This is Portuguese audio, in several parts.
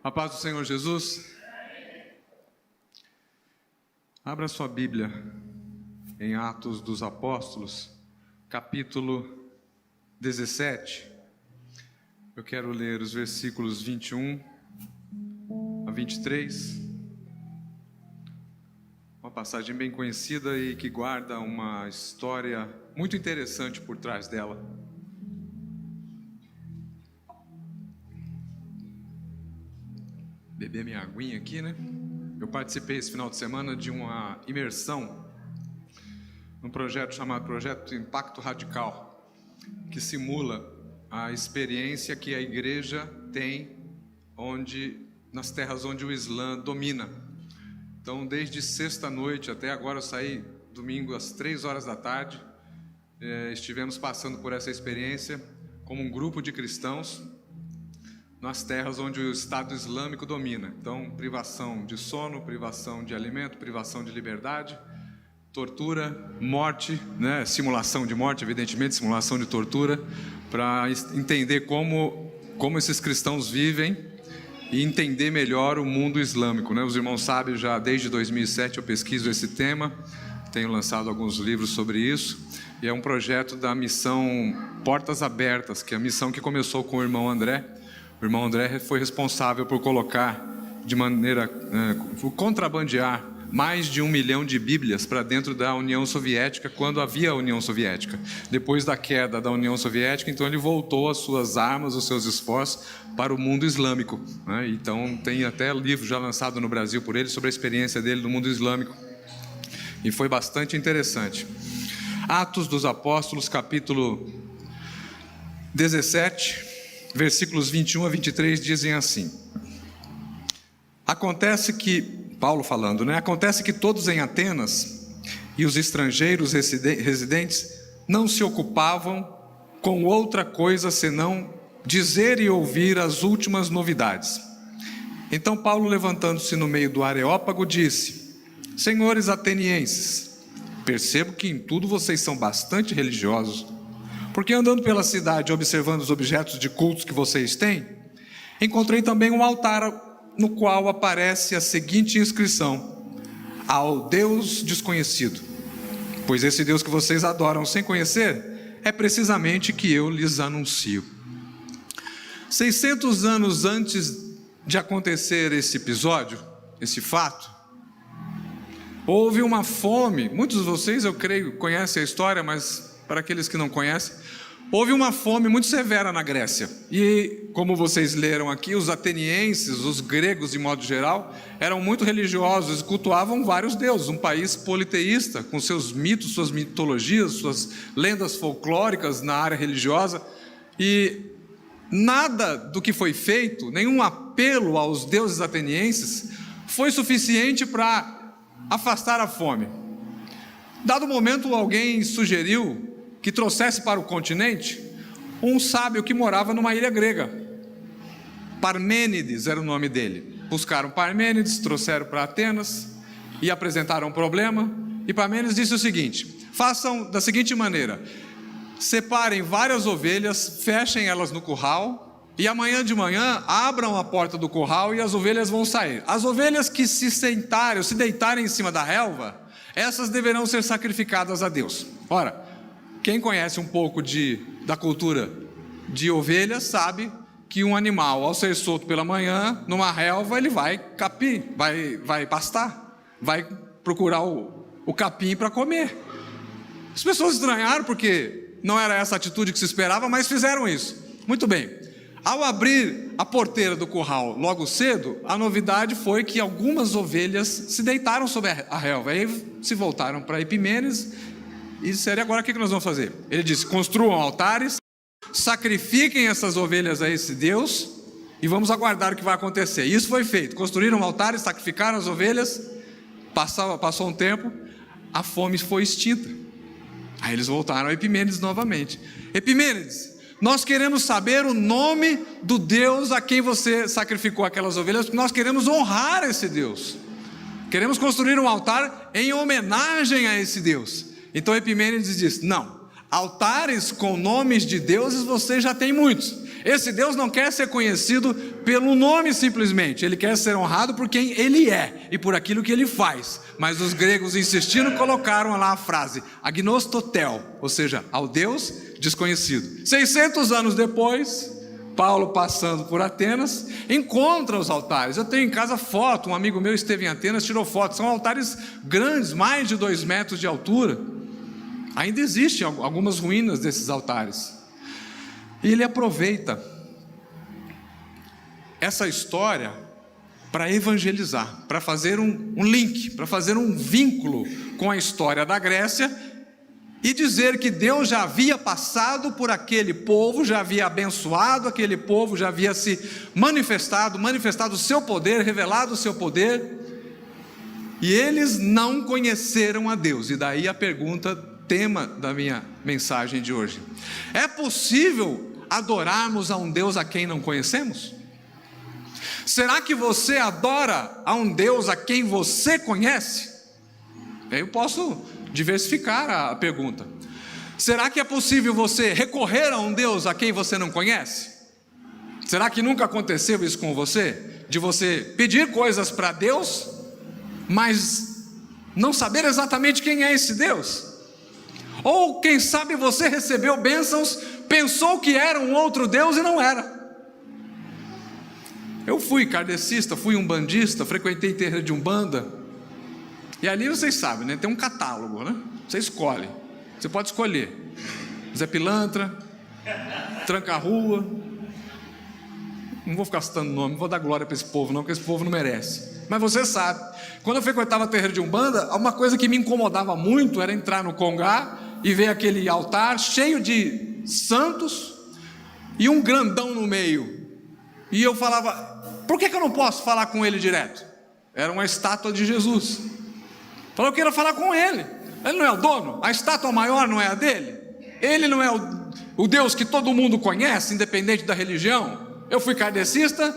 A paz do Senhor Jesus. Abra sua Bíblia em Atos dos Apóstolos, capítulo 17. Eu quero ler os versículos 21 a 23. Uma passagem bem conhecida e que guarda uma história muito interessante por trás dela. Beber minha aguinha aqui, né? Eu participei esse final de semana de uma imersão num projeto chamado Projeto Impacto Radical, que simula a experiência que a igreja tem nas terras onde o Islã domina. Então, desde sexta-noite até agora, eu saí domingo às 3 horas da tarde, estivemos passando por essa experiência como um grupo de cristãos nas terras onde o Estado Islâmico domina. Então, privação de sono, privação de alimento, privação de liberdade, tortura, morte, né? Simulação de morte, evidentemente, simulação de tortura, para entender como esses cristãos vivem e entender melhor o mundo islâmico, né? Os irmãos sabem, já desde 2007 eu pesquiso esse tema, tenho lançado alguns livros sobre isso, e é um projeto da missão Portas Abertas, que é a missão que começou com o irmão André. O irmão André foi responsável por colocar por contrabandear mais de 1 milhão de Bíblias para dentro da União Soviética, quando havia a União Soviética. Depois da queda da União Soviética, então ele voltou as suas armas, os seus esforços para o mundo islâmico, né? Então tem até livro já lançado no Brasil por ele sobre a experiência dele no mundo islâmico. E foi bastante interessante. Atos dos Apóstolos, capítulo 17... versículos 21 a 23 dizem assim: Paulo falando, né? Acontece que todos em Atenas e os estrangeiros residentes não se ocupavam com outra coisa senão dizer e ouvir as últimas novidades. Então Paulo, levantando-se no meio do Areópago, disse: Senhores atenienses, percebo que em tudo vocês são bastante religiosos. Porque andando pela cidade, observando os objetos de cultos que vocês têm, encontrei também um altar no qual aparece a seguinte inscrição: ao Deus desconhecido. Pois esse Deus que vocês adoram sem conhecer, é precisamente que eu lhes anuncio. 600 anos antes de acontecer esse episódio, esse fato, houve uma fome. Muitos de vocês, eu creio, conhecem a história, mas para aqueles que não conhecem, houve uma fome muito severa na Grécia. E, como vocês leram aqui, os atenienses, os gregos de modo geral, eram muito religiosos e cultuavam vários deuses. Um país politeísta, com seus mitos, suas mitologias, suas lendas folclóricas na área religiosa. E nada do que foi feito, nenhum apelo aos deuses atenienses, foi suficiente para afastar a fome. Dado o momento, alguém sugeriu que trouxesse para o continente um sábio que morava numa ilha grega. Parmênides era o nome dele. Buscaram Parmênides, trouxeram para Atenas e apresentaram um problema. E Parmênides disse o seguinte: façam da seguinte maneira: separem várias ovelhas, fechem elas no curral, e amanhã de manhã abram a porta do curral e as ovelhas vão sair. As ovelhas que se deitarem em cima da relva, essas deverão ser sacrificadas a Deus. Ora, quem conhece um pouco da cultura de ovelhas sabe que um animal, ao ser solto pela manhã, numa relva, ele vai capir, vai pastar, vai procurar o capim para comer. As pessoas estranharam porque não era essa atitude que se esperava, mas fizeram isso. Muito bem. Ao abrir a porteira do curral logo cedo, a novidade foi que algumas ovelhas se deitaram sobre a relva. Aí se voltaram para Epimênides e disseram: agora o que nós vamos fazer? Ele disse: construam altares, sacrifiquem essas ovelhas a esse Deus e vamos aguardar o que vai acontecer. E isso foi feito. Construíram altares, sacrificaram as ovelhas. Passou um tempo, a fome foi extinta. Aí eles voltaram a Epimênides novamente. Epimênides, nós queremos saber o nome do Deus a quem você sacrificou aquelas ovelhas, porque nós queremos honrar esse Deus. Queremos construir um altar em homenagem a esse Deus. Então Epimênides diz: não, altares com nomes de deuses você já tem muitos. Esse Deus não quer ser conhecido pelo nome simplesmente, Ele quer ser honrado por quem Ele é e por aquilo que Ele faz. Mas os gregos insistindo colocaram lá a frase agnostotel, ou seja, ao Deus desconhecido. 600 anos depois, Paulo, passando por Atenas, encontra os altares. Eu tenho em casa foto, um amigo meu esteve em Atenas, tirou foto. São altares grandes, mais de 2 metros de altura. Ainda existem algumas ruínas desses altares. E ele aproveita essa história para evangelizar, para fazer um link, para fazer um vínculo com a história da Grécia e dizer que Deus já havia passado por aquele povo, já havia abençoado aquele povo, já havia se manifestado o seu poder, revelado o seu poder, e eles não conheceram a Deus. E daí a pergunta, tema da minha mensagem de hoje: é possível adorarmos a um Deus a quem não conhecemos? Será que você adora a um Deus a quem você conhece? Eu posso diversificar a pergunta. Será que é possível você recorrer a um Deus a quem você não conhece? Será que nunca aconteceu isso com você? De você pedir coisas para Deus, mas não saber exatamente quem é esse Deus? Ou quem sabe você recebeu bênçãos, pensou que era um outro Deus e não era. Eu fui kardecista, fui umbandista, frequentei terreiro de umbanda. E ali vocês sabem, né? Tem um catálogo, né? Você escolhe. Você pode escolher Zé Pilantra, Tranca-Rua. Não vou ficar citando nome, não vou dar glória para esse povo não, porque esse povo não merece. Mas você sabe, quando eu frequentava terreiro de umbanda, uma coisa que me incomodava muito era entrar no congá e ver aquele altar cheio de santos e um grandão no meio. E eu falava, por que eu não posso falar com ele direto? Era uma estátua de Jesus. Falou, eu quero falar com ele. Ele não é o dono? A estátua maior não é a dele? Ele não é o Deus que todo mundo conhece, independente da religião? Eu fui kardecista,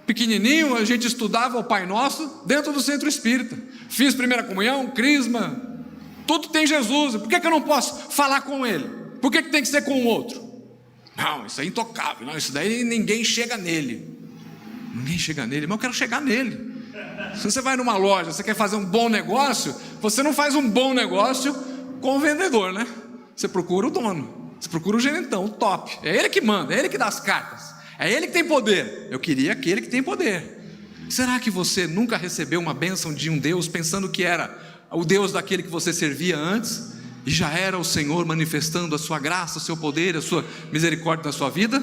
pequenininho, a gente estudava o Pai Nosso dentro do centro espírita. Fiz primeira comunhão, crisma, tudo tem Jesus. Por que eu não posso falar com ele? Por que tem que ser com o outro? Não, isso é intocável. Não, isso daí ninguém chega nele. Ninguém chega nele, mas eu quero chegar nele. Se você vai numa loja, você quer fazer um bom negócio, você não faz um bom negócio com o vendedor, né? Você procura o dono, você procura o gerentão, o top. É ele que manda, é ele que dá as cartas, é ele que tem poder. Eu queria aquele que tem poder. Será que você nunca recebeu uma bênção de um Deus pensando que era o Deus daquele que você servia antes e já era o Senhor manifestando a sua graça, o seu poder, a sua misericórdia na sua vida?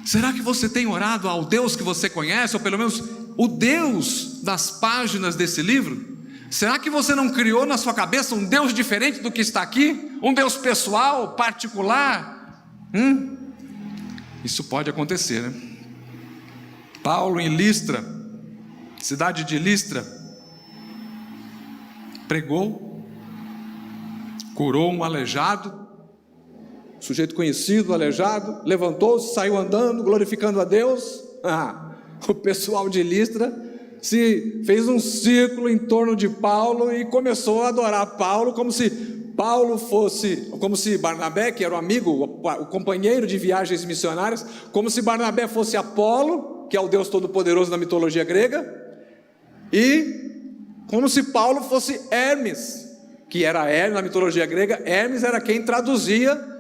Será que você tem orado ao Deus que você conhece, ou pelo menos o Deus das páginas desse livro? Será que você não criou na sua cabeça um Deus diferente do que está aqui? Um Deus pessoal, particular? Isso pode acontecer, né? Paulo em Listra, cidade de Listra, pregou, curou um aleijado, sujeito conhecido, aleijado, levantou-se, saiu andando, glorificando a Deus. O pessoal de Listra fez um círculo em torno de Paulo e começou a adorar Paulo como se Barnabé, que era o amigo, o companheiro de viagens missionárias, como se Barnabé fosse Apolo, que é o Deus todo-poderoso da mitologia grega, e como se Paulo fosse Hermes, que era Hermes na mitologia grega. Hermes era quem traduzia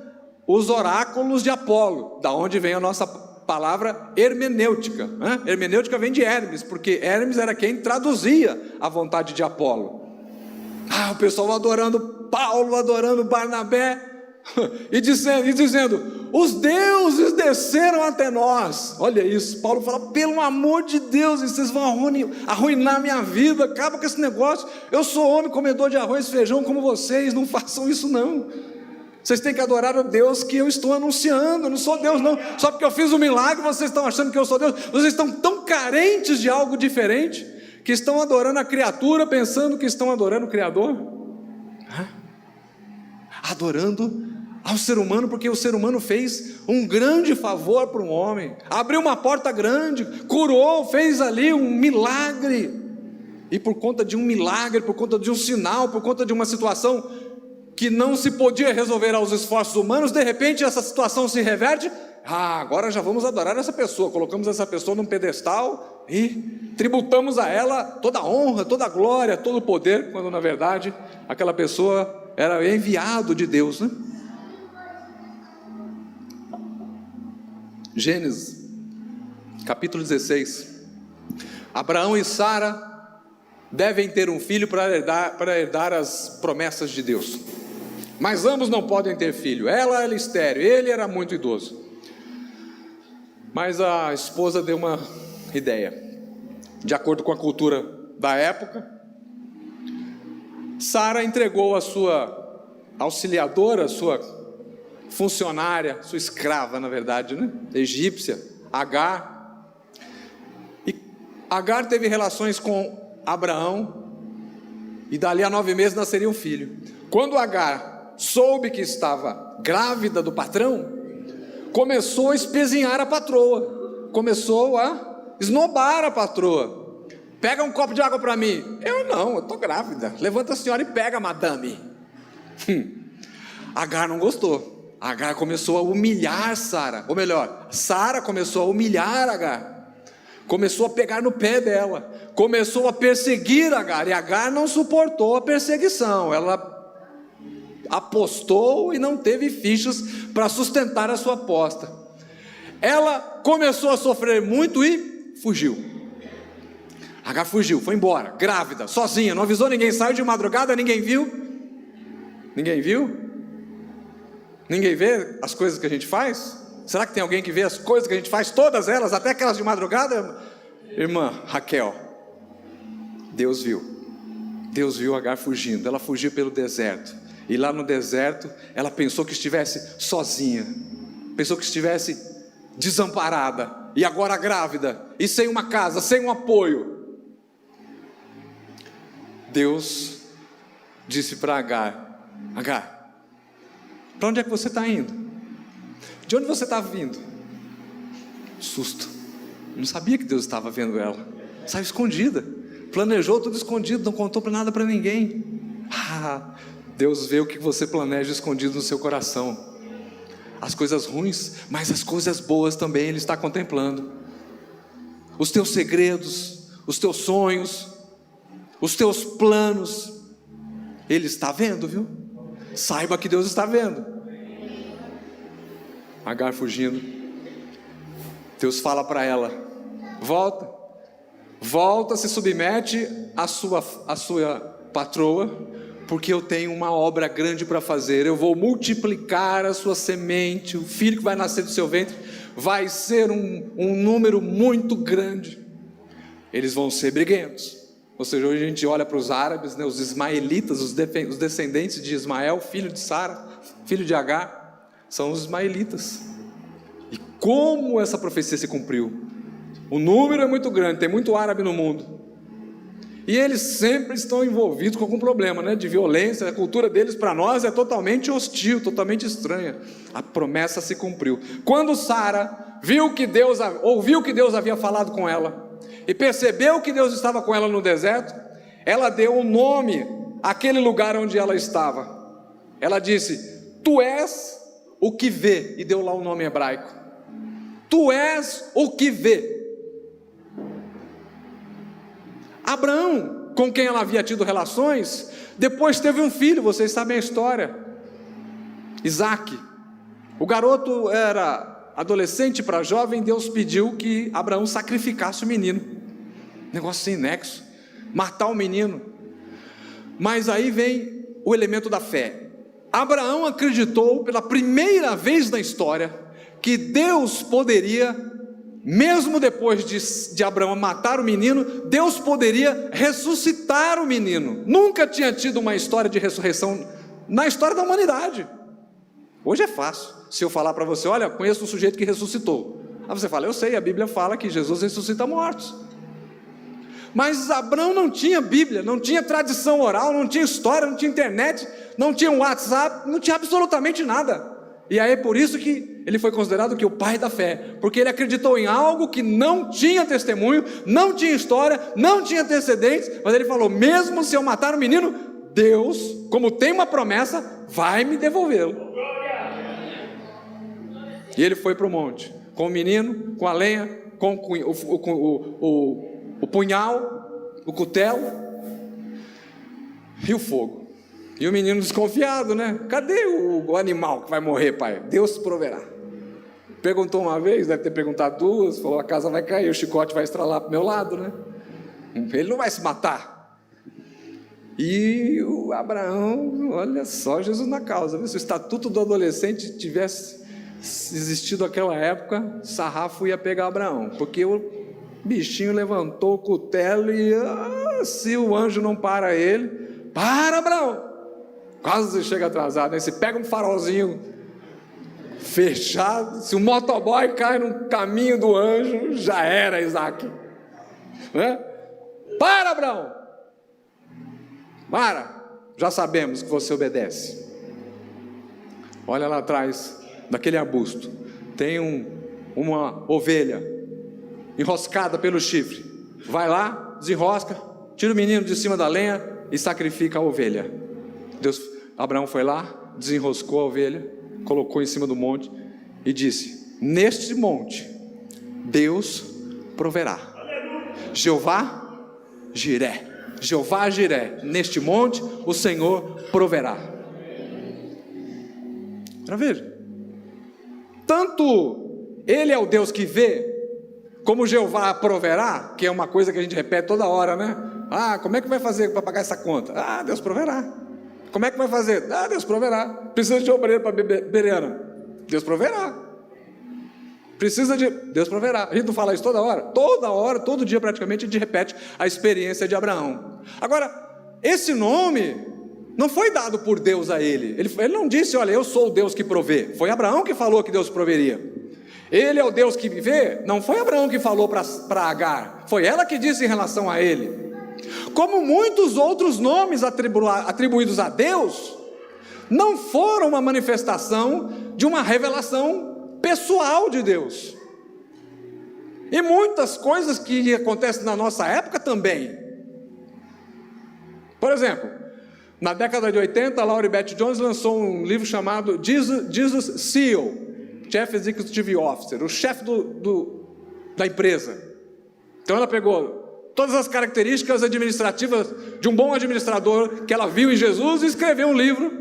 os oráculos de Apolo, da onde vem a nossa palavra hermenêutica, né? Hermenêutica vem de Hermes, porque Hermes era quem traduzia a vontade de Apolo. O pessoal adorando Paulo, adorando Barnabé, e dizendo, os deuses desceram até nós. Olha isso, Paulo fala, pelo amor de Deus, vocês vão arruinar minha vida, acaba com esse negócio. Eu sou homem comedor de arroz e feijão como vocês, não façam isso não. Vocês têm que adorar o Deus que eu estou anunciando. Eu não sou Deus não, só porque eu fiz um milagre vocês estão achando que eu sou Deus. Vocês estão tão carentes de algo diferente, que estão adorando a criatura, pensando que estão adorando o Criador. Adorando ao ser humano, porque o ser humano fez um grande favor para um homem, abriu uma porta grande, curou, fez ali um milagre, e por conta de um milagre, por conta de um sinal, por conta de uma situação que não se podia resolver aos esforços humanos, de repente essa situação se reverte agora já vamos adorar essa pessoa, colocamos essa pessoa num pedestal e tributamos a ela toda a honra, toda a glória, todo o poder, quando na verdade aquela pessoa era enviado de Deus, né? Gênesis, capítulo 16. Abraão e Sara devem ter um filho para herdar as promessas de Deus, mas ambos não podem ter filho. Ela era estéril, ele era muito idoso. Mas a esposa deu uma ideia. De acordo com a cultura da época, Sara entregou a sua auxiliadora, a sua funcionária, sua escrava, na verdade, né? Egípcia, Agar. E Agar teve relações com Abraão, e dali a 9 meses nasceria um filho. Quando Agar soube que estava grávida do patrão, começou a espezinhar a patroa, começou a esnobar a patroa. Pega um copo de água para mim. Eu estou grávida. Levanta a senhora e pega, madame. Agar não gostou. Agar começou a humilhar Sara, ou melhor, Sara começou a humilhar Agar, começou a pegar no pé dela, começou a perseguir Agar, e Agar não suportou a perseguição. Ela apostou e não teve fichas para sustentar a sua aposta. Ela começou a sofrer muito e fugiu. Agar fugiu, foi embora, grávida, sozinha, não avisou ninguém, saiu de madrugada, ninguém viu. Ninguém viu? Ninguém vê as coisas que a gente faz? Será que tem alguém que vê as coisas que a gente faz, todas elas, até aquelas de madrugada? Irmã Raquel, Deus viu Agar fugindo. Ela fugiu pelo deserto, e lá no deserto ela pensou que estivesse sozinha, pensou que estivesse desamparada, e agora grávida, e sem uma casa, sem um apoio. Deus disse para Agar: Agar, para onde é que você está indo? De onde você está vindo? Susto, não sabia que Deus estava vendo ela, saiu escondida, planejou tudo escondido, não contou para nada para ninguém. Deus vê o que você planeja escondido no seu coração, as coisas ruins, mas as coisas boas também Ele está contemplando. Os teus segredos, os teus sonhos, os teus planos, Ele está vendo, viu? Saiba que Deus está vendo. Agar fugindo, Deus fala para ela: volta, se submete à sua patroa, porque eu tenho uma obra grande para fazer. Eu vou multiplicar a sua semente, o filho que vai nascer do seu ventre vai ser um número muito grande. Eles vão ser briguentos. Ou seja, hoje a gente olha para os árabes, né, os ismaelitas, os descendentes de Ismael, filho de Sara, filho de Agar, são os ismaelitas. E como essa profecia se cumpriu? O número é muito grande, tem muito árabe no mundo, e eles sempre estão envolvidos com algum problema, né, de violência. A cultura deles para nós é totalmente hostil, totalmente estranha. A promessa se cumpriu. Quando Sara ouviu que Deus havia falado com ela, e percebeu que Deus estava com ela no deserto, ela deu um nome àquele lugar onde ela estava. Ela disse: Tu és o que vê, e deu lá um nome hebraico. Tu és o que vê. Abraão, com quem ela havia tido relações, depois teve um filho, vocês sabem a história, Isaque. O garoto era adolescente para jovem. Deus pediu que Abraão sacrificasse o menino, negócio sem nexo, matar o menino. Mas aí vem o elemento da fé. Abraão acreditou pela primeira vez na história que Deus poderia, mesmo depois de Abraão matar o menino, Deus poderia ressuscitar o menino. Nunca tinha tido uma história de ressurreição na história da humanidade. Hoje é fácil, se eu falar para você: olha, conheço um sujeito que ressuscitou. Aí você fala: eu sei, a Bíblia fala que Jesus ressuscita mortos. Mas Abraão não tinha Bíblia, não tinha tradição oral, não tinha história, não tinha internet, não tinha WhatsApp, não tinha absolutamente nada. E aí é por isso que ele foi considerado o pai da fé, porque ele acreditou em algo que não tinha testemunho, não tinha história, não tinha antecedentes, mas ele falou: mesmo se eu matar o menino, Deus, como tem uma promessa, vai me devolvê-lo. E ele foi para o monte, com o menino, com a lenha, com o punhal, o cutelo e o fogo. E o menino desconfiado, né? Cadê o animal que vai morrer, pai? Deus proverá. Perguntou uma vez, deve ter perguntado duas, falou: a casa vai cair, o chicote vai estralar para o meu lado, né? Ele não vai se matar. E o Abraão, olha só, Jesus na causa. Se o estatuto do adolescente tivesse existido naquela época, sarrafo ia pegar Abraão, porque o bichinho levantou o cutelo e se o anjo não para ele, para, Abraão. Quase você chega atrasado, né? Você pega um farolzinho fechado, se o motoboy cai no caminho do anjo, já era, Isaac, né? Para, Abraão, para, já sabemos que você obedece. Olha lá atrás daquele arbusto, tem uma ovelha enroscada pelo chifre. Vai lá, desenrosca, tira o menino de cima da lenha e sacrifica a ovelha. Abraão foi lá, desenroscou a ovelha, colocou em cima do monte e disse: neste monte Deus proverá. Jeová Jiré, Jeová Jiré, neste monte o Senhor proverá. Para ver, tanto Ele é o Deus que vê, como Jeová proverá, que é uma coisa que a gente repete toda hora, né? Como é que vai fazer para pagar essa conta? Deus proverá. Como é que vai fazer? Deus proverá. Precisa de obreiro para Bereana? Deus proverá. Precisa de... Deus proverá. A gente não fala isso toda hora? Toda hora, todo dia praticamente a gente repete a experiência de Abraão. Agora, esse nome não foi dado por Deus a ele. Ele não disse: olha, eu sou o Deus que provê. Foi Abraão que falou que Deus proveria. Ele é o Deus que vê. Não foi Abraão que falou para Agar. Foi ela que disse em relação a ele. Como muitos outros nomes atribuídos a Deus, não foram uma manifestação de uma revelação pessoal de Deus. E muitas coisas que acontecem na nossa época também. Por exemplo, na década de 80, a Laurie Beth Jones lançou um livro chamado Jesus CEO, Chief Executive Officer, o chefe da empresa. Então ela pegou todas as características administrativas de um bom administrador que ela viu em Jesus e escreveu um livro,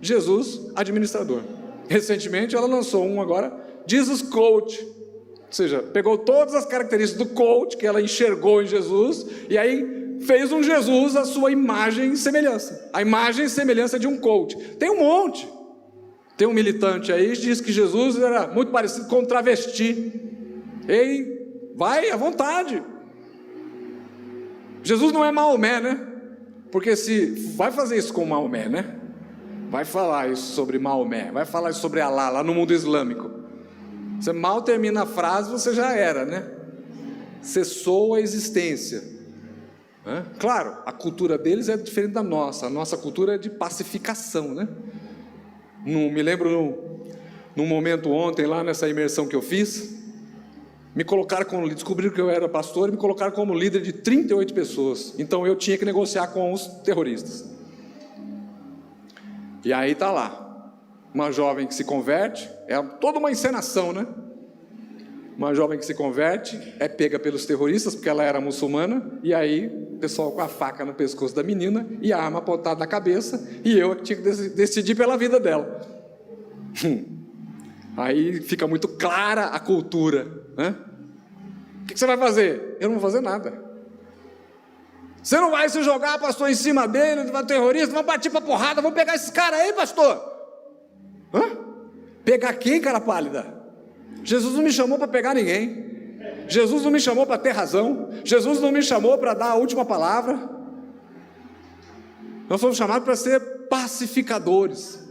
Jesus Administrador. Recentemente ela lançou um agora, Jesus Coach, ou seja, pegou todas as características do coach que ela enxergou em Jesus e aí fez um Jesus à sua imagem e semelhança, a imagem e semelhança de um coach. Tem um monte. Tem um militante aí que diz que Jesus era muito parecido com um travesti. Ei, vai à vontade. Jesus não é Maomé, né? Porque se vai fazer isso com Maomé, né? Vai falar isso sobre Maomé, vai falar isso sobre Alá, lá no mundo islâmico. Você mal termina a frase, você já era, né? Cessou a existência. Claro, a cultura deles é diferente da nossa. A nossa cultura é de pacificação, né? Me lembro num momento ontem, lá nessa imersão que eu fiz, descobriram que eu era pastor e me colocaram como líder de 38 pessoas. Então eu tinha que negociar com os terroristas. E aí está lá, uma jovem que se converte, é toda uma encenação, né? Uma jovem que se converte, é pega pelos terroristas, porque ela era muçulmana, e aí o pessoal com a faca no pescoço da menina, e a arma apontada na cabeça, e eu tinha que decidir pela vida dela. Aí fica muito clara a cultura, né? O que você vai fazer? Eu não vou fazer nada. Você não vai se jogar, pastor, em cima dele, vai terrorista, vai partir para porrada, vamos pegar esses caras aí, pastor. Pegar quem, cara pálida? Jesus não me chamou para pegar ninguém. Jesus não me chamou para ter razão. Jesus não me chamou para dar a última palavra. Nós somos chamados para ser pacificadores.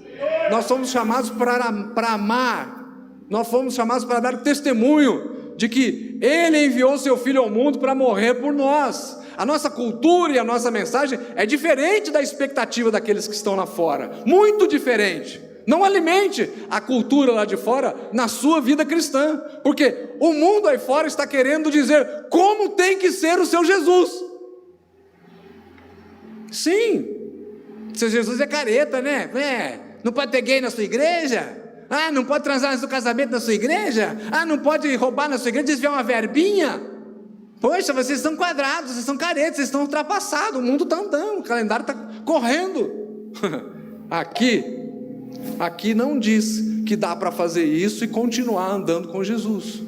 Nós somos chamados para amar. Nós fomos chamados para dar testemunho de que Ele enviou seu Filho ao mundo para morrer por nós. A nossa cultura e a nossa mensagem é diferente da expectativa daqueles que estão lá fora. Muito diferente. Não alimente a cultura lá de fora na sua vida cristã, porque o mundo aí fora está querendo dizer como tem que ser o seu Jesus. Sim, seu Jesus é careta, né? Não pode ter gay na sua igreja? Ah, não pode transar antes do casamento na sua igreja? Ah, não pode roubar na sua igreja, desviar uma verbinha? Poxa, vocês estão quadrados, vocês estão caretos, vocês estão ultrapassados, o mundo está andando, o calendário está correndo. Aqui não diz que dá para fazer isso e continuar andando com Jesus.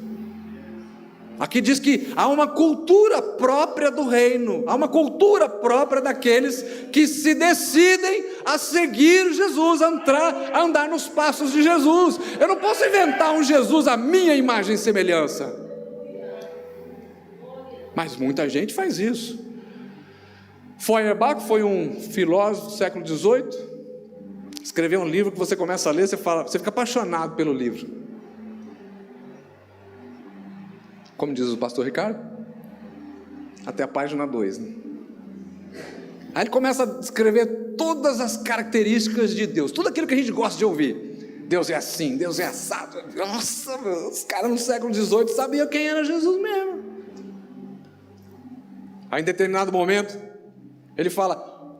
Aqui diz que há uma cultura própria do reino, há uma cultura própria daqueles que se decidem a seguir Jesus, a andar nos passos de Jesus. Eu não posso inventar um Jesus à minha imagem e semelhança, mas muita gente faz isso. Feuerbach foi um filósofo do século XVIII, escreveu um livro que você começa a ler, você fica apaixonado pelo livro. Como diz o pastor Ricardo, até a página 2, né? Aí ele começa a descrever todas as características de Deus, tudo aquilo que a gente gosta de ouvir. Deus é assim, Deus é assado. Nossa, os caras no século XVIII sabiam quem era Jesus mesmo. Aí em determinado momento, ele fala,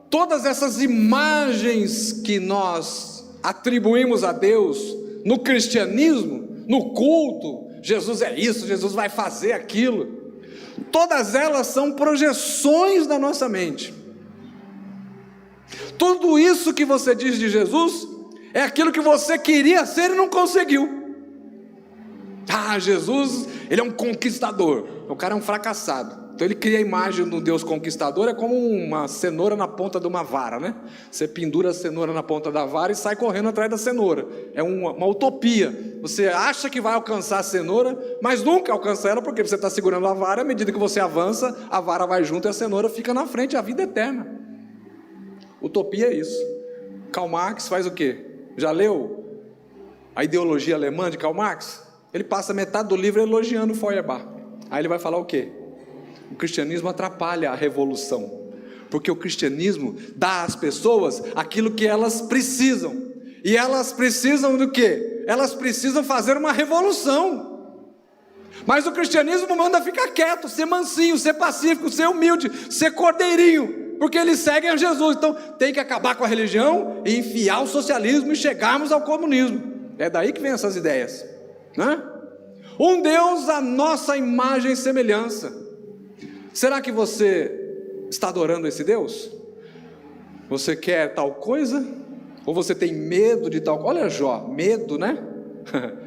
todas essas imagens que nós atribuímos a Deus no cristianismo, no culto, Jesus é isso, Jesus vai fazer aquilo, todas elas são projeções da nossa mente. Tudo isso que você diz de Jesus é aquilo que você queria ser e não conseguiu. Ah, Jesus, ele é um conquistador, o cara é um fracassado. Então ele cria a imagem do Deus conquistador, é como uma cenoura na ponta de uma vara, né? Você pendura a cenoura na ponta da vara e sai correndo atrás da cenoura. É uma utopia. Você acha que vai alcançar a cenoura, mas nunca alcança ela, porque você está segurando a vara, à medida que você avança, a vara vai junto e a cenoura fica na frente, a vida eterna. Utopia é isso. Karl Marx faz o quê? Já leu a ideologia alemã de Karl Marx? Ele passa metade do livro elogiando Feuerbach. Aí ele vai falar o quê? O cristianismo atrapalha a revolução, porque o cristianismo dá às pessoas aquilo que elas precisam, e elas precisam do quê? Elas precisam fazer uma revolução, mas o cristianismo manda ficar quieto, ser mansinho, ser pacífico, ser humilde, ser cordeirinho, porque eles seguem a Jesus. Então tem que acabar com a religião e enfiar o socialismo e chegarmos ao comunismo. É daí que vem essas ideias, né? Um Deus à nossa imagem e semelhança. Será que você está adorando esse Deus? Você quer tal coisa? Ou você tem medo de tal coisa? Olha Jó, medo, né?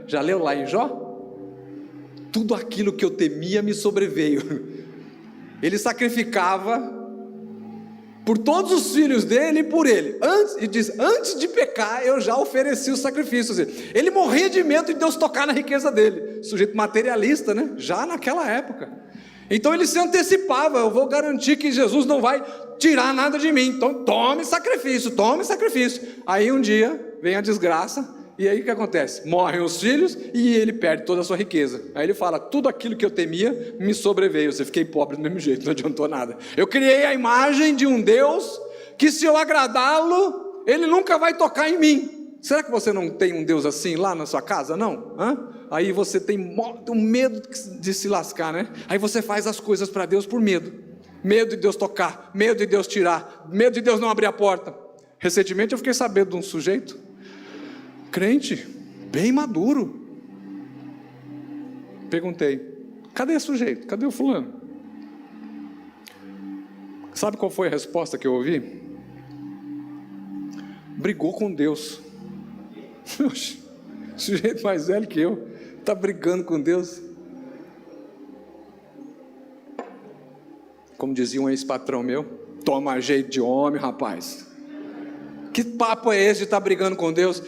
Já leu lá em Jó? Tudo aquilo que eu temia me sobreveio. Ele sacrificava por todos os filhos dele e por ele. E diz, antes de pecar eu já ofereci os sacrifícios. Ele morria de medo de Deus tocar na riqueza dele. Sujeito materialista, né? Já naquela época. Então ele se antecipava, eu vou garantir que Jesus não vai tirar nada de mim, então tome sacrifício. Aí um dia vem a desgraça, e aí o que acontece? Morrem os filhos e ele perde toda a sua riqueza. Aí ele fala, tudo aquilo que eu temia me sobreveio, eu fiquei pobre do mesmo jeito, não adiantou nada. Eu criei a imagem de um Deus que se eu agradá-lo, ele nunca vai tocar em mim. Será que você não tem um Deus assim lá na sua casa, não? Aí você tem um medo de se lascar, né? Aí você faz as coisas para Deus por medo. Medo de Deus tocar, medo de Deus tirar, medo de Deus não abrir a porta. Recentemente eu fiquei sabendo de um sujeito, crente, bem maduro. Perguntei, cadê esse sujeito? Cadê o fulano? Sabe qual foi a resposta que eu ouvi? Brigou com Deus. Sujeito mais velho que eu está brigando com Deus. Como dizia um ex-patrão meu, toma jeito de homem, rapaz. Que papo é esse de estar brigando com Deus?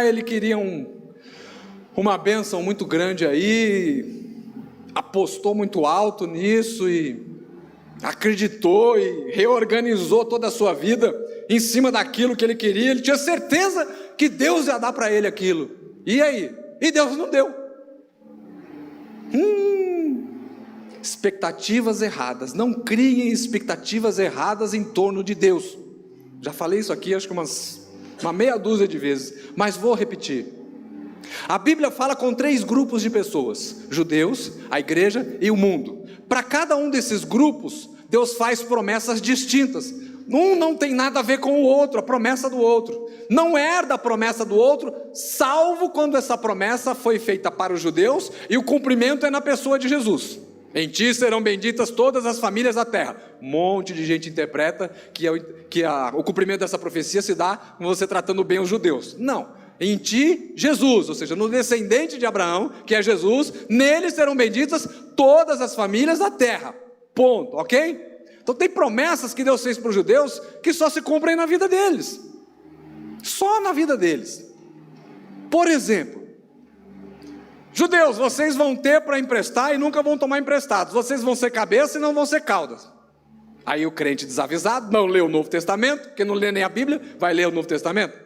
Ele queria uma bênção muito grande aí, apostou muito alto nisso e acreditou e reorganizou toda a sua vida em cima daquilo que ele queria. Ele tinha certeza que Deus ia dar para ele aquilo. E aí? E Deus não deu. Expectativas erradas. Não criem expectativas erradas em torno de Deus. Já falei isso aqui acho que uma meia dúzia de vezes, mas vou repetir. A Bíblia fala com 3 grupos de pessoas: judeus, a igreja e o mundo. Para cada um desses grupos, Deus faz promessas distintas. um não tem nada a ver com o outro, a promessa do outro. Não herda a promessa do outro, salvo quando essa promessa foi feita para os judeus e o cumprimento é na pessoa de Jesus. Em ti serão benditas todas as famílias da terra. Um monte de gente interpreta que o cumprimento dessa profecia se dá com você tratando bem os judeus. Não. Em ti, Jesus, ou seja, no descendente de Abraão, que é Jesus, nele serão benditas todas as famílias da terra. Ponto, ok? Então tem promessas que Deus fez para os judeus que só se cumprem na vida deles. Só na vida deles. Por exemplo, judeus, vocês vão ter para emprestar e nunca vão tomar emprestados. Vocês vão ser cabeça e não vão ser caudas. Aí o crente desavisado não lê o Novo Testamento, porque não lê nem a Bíblia, vai ler o Novo Testamento.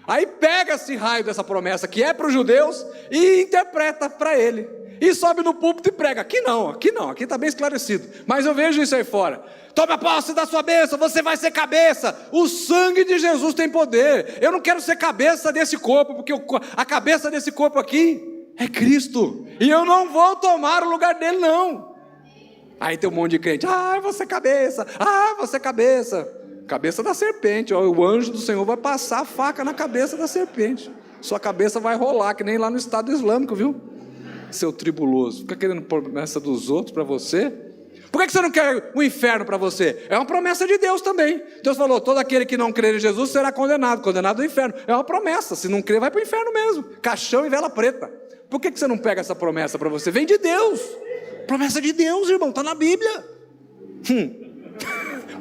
Aí pega esse raio dessa promessa que é para os judeus e interpreta para ele. E sobe no púlpito e prega. Aqui não, aqui está bem esclarecido. Mas eu vejo isso aí fora. Tome a posse da sua bênção, você vai ser cabeça. O sangue de Jesus tem poder. Eu não quero ser cabeça desse corpo, porque a cabeça desse corpo aqui é Cristo. E eu não vou tomar o lugar dele, não. Aí tem um monte de crente. Você cabeça, você cabeça. Cabeça da serpente, ó, o anjo do Senhor vai passar a faca na cabeça da serpente. Sua cabeça vai rolar, que nem lá no Estado Islâmico, viu? Seu tribuloso, fica querendo promessa dos outros para você? Por que você não quer o inferno para você? É uma promessa de Deus também. Deus falou, todo aquele que não crer em Jesus será condenado ao inferno. É uma promessa, se não crer vai para o inferno mesmo. Caixão e vela preta. Por que você não pega essa promessa para você? Vem de Deus. Promessa de Deus, irmão, está na Bíblia.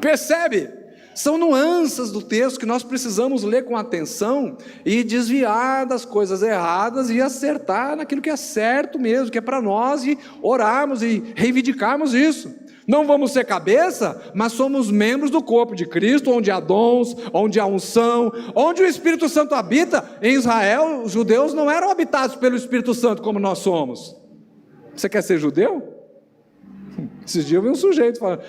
Percebe? São nuances do texto que nós precisamos ler com atenção e desviar das coisas erradas e acertar naquilo que é certo mesmo, que é para nós, e orarmos e reivindicarmos isso. Não vamos ser cabeça, mas somos membros do corpo de Cristo, onde há dons, onde há unção, onde o Espírito Santo habita. Em Israel, os judeus não eram habitados pelo Espírito Santo como nós somos. Você quer ser judeu? Esses dias eu vi um sujeito falando,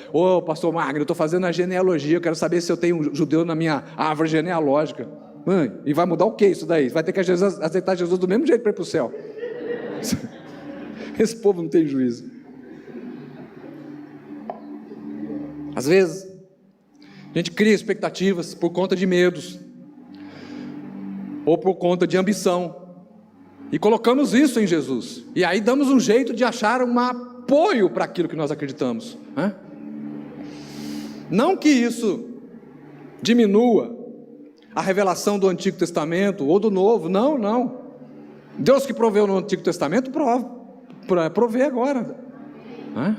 pastor Magno, eu estou fazendo a genealogia, eu quero saber se eu tenho um judeu na minha árvore genealógica. Mãe, e vai mudar o que isso daí? Vai ter que aceitar Jesus do mesmo jeito para ir para o céu. Esse povo não tem juízo. Às vezes, a gente cria expectativas por conta de medos, ou por conta de ambição, e colocamos isso em Jesus, e aí damos um jeito de achar apoio para aquilo que nós acreditamos, né? Não que isso diminua a revelação do Antigo Testamento ou do Novo, não. Deus que proveu no Antigo Testamento provê agora, né?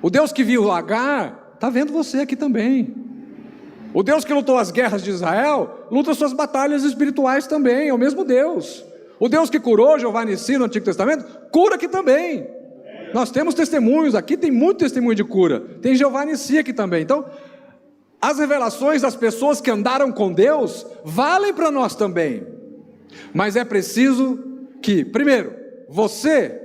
O Deus que viu Agar está vendo você aqui também. O Deus que lutou as guerras de Israel luta suas batalhas espirituais também, é o mesmo Deus. O Deus que curou Jeová Nissi no Antigo Testamento cura aqui também. Nós temos testemunhos aqui, tem muito testemunho de cura. Tem Jeová Nissi aqui também. Então, as revelações das pessoas que andaram com Deus valem para nós também. Mas é preciso que, primeiro, você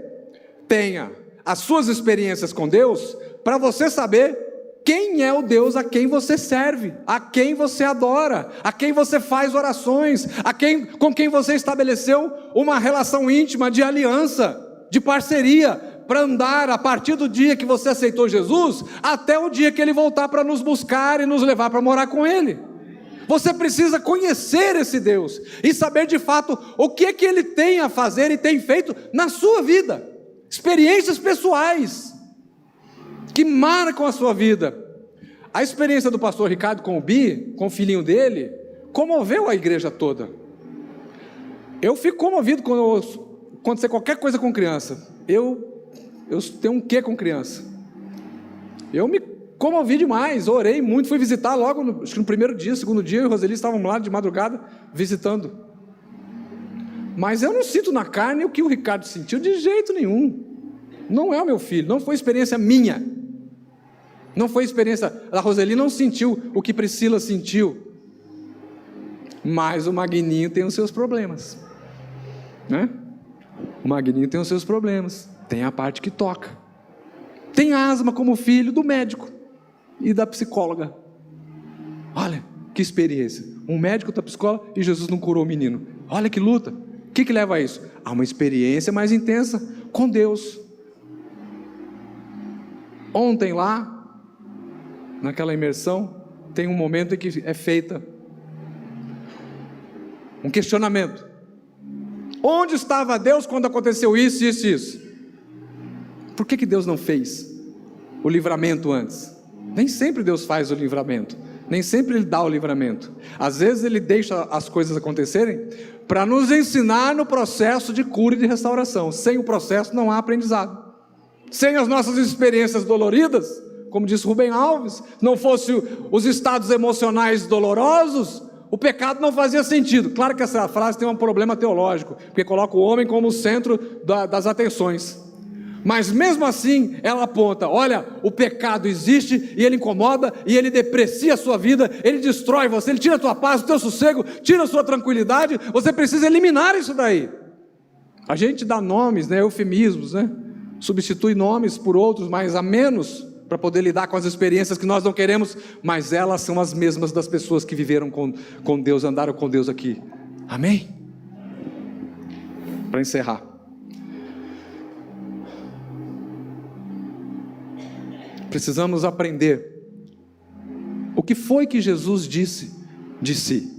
tenha as suas experiências com Deus, para você saber quem é o Deus a quem você serve, a quem você adora, a quem você faz orações, com quem você estabeleceu uma relação íntima de aliança, de parceria, para andar a partir do dia que você aceitou Jesus, até o dia que Ele voltar para nos buscar e nos levar para morar com Ele. Você precisa conhecer esse Deus, e saber de fato o que Ele tem a fazer e tem feito na sua vida, experiências pessoais, que marcam a sua vida. A experiência do pastor Ricardo com o Bi, com o filhinho dele, comoveu a igreja toda. Eu fico comovido quando acontecer qualquer coisa com criança. Eu tenho um quê com criança? Eu me comovi demais, orei muito, fui visitar logo, acho que no primeiro dia, segundo dia, eu e Roseli estávamos lá de madrugada, visitando. Mas eu não sinto na carne o que o Ricardo sentiu de jeito nenhum. Não é o meu filho, não foi experiência minha. Não foi experiência, a Roseli não sentiu o que Priscila sentiu. Mas o Magninho tem os seus problemas, né? O Magninho tem os seus problemas. Tem a parte que toca. Tem asma como filho do médico e da psicóloga. Olha, que experiência. Um médico da psicóloga e Jesus não curou o menino. Olha que luta. O que leva a isso? A uma experiência mais intensa com Deus. Ontem lá, naquela imersão, tem um momento em que é feita um questionamento. Onde estava Deus quando aconteceu isso, isso e isso? Por que Deus não fez o livramento antes? Nem sempre Deus faz o livramento, nem sempre Ele dá o livramento. Às vezes Ele deixa as coisas acontecerem para nos ensinar no processo de cura e de restauração. Sem o processo não há aprendizado. Sem as nossas experiências doloridas, como disse Rubem Alves, não fossem os estados emocionais dolorosos, o pecado não fazia sentido. Claro que essa frase tem um problema teológico, porque coloca o homem como o centro das atenções. Mas mesmo assim, ela aponta, olha, o pecado existe, e ele incomoda, e ele deprecia a sua vida, ele destrói você, ele tira a tua paz, o teu sossego, tira a sua tranquilidade, você precisa eliminar isso daí. A gente dá nomes, eufemismos, substitui nomes por outros, mais a menos, para poder lidar com as experiências que nós não queremos, mas elas são as mesmas das pessoas que viveram com Deus, andaram com Deus aqui. Amém? Para encerrar, precisamos aprender o que foi que Jesus disse de si.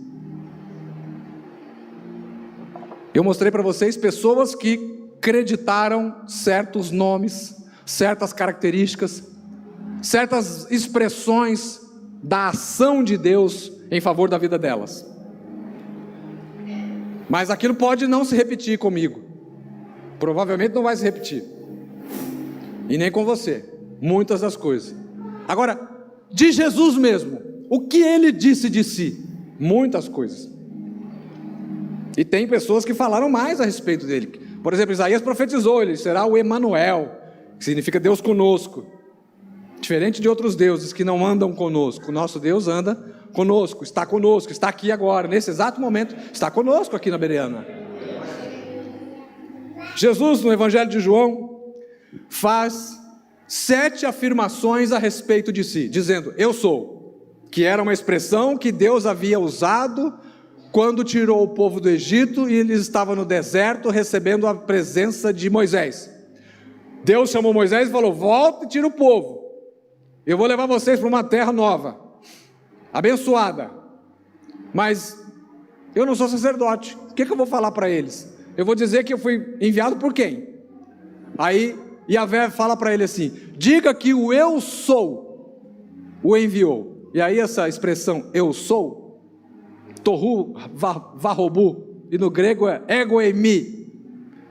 Eu mostrei para vocês pessoas que acreditaram certos nomes, certas características, certas expressões da ação de Deus em favor da vida delas. Mas aquilo pode não se repetir comigo, provavelmente não vai se repetir, e nem com você, muitas das coisas. Agora, de Jesus mesmo, o que Ele disse de si? Muitas coisas. E tem pessoas que falaram mais a respeito dele. Por exemplo, Isaías profetizou, ele será o Emanuel, que significa Deus conosco. Diferente de outros deuses que não andam conosco, o nosso Deus anda conosco, está aqui agora, nesse exato momento, está conosco aqui na Bereana. Jesus, no Evangelho de João, faz 7 afirmações a respeito de si, dizendo, eu sou, que era uma expressão que Deus havia usado quando tirou o povo do Egito e eles estavam no deserto recebendo a presença de Moisés. Deus chamou Moisés e falou, volta e tira o povo. Eu vou levar vocês para uma terra nova, abençoada, mas eu não sou sacerdote, o que eu vou falar para eles? Eu vou dizer que eu fui enviado por quem? Aí Yahvé fala para ele assim, diga que o eu sou o enviou. E aí essa expressão eu sou, tohu varobu, e no grego é ego eimi,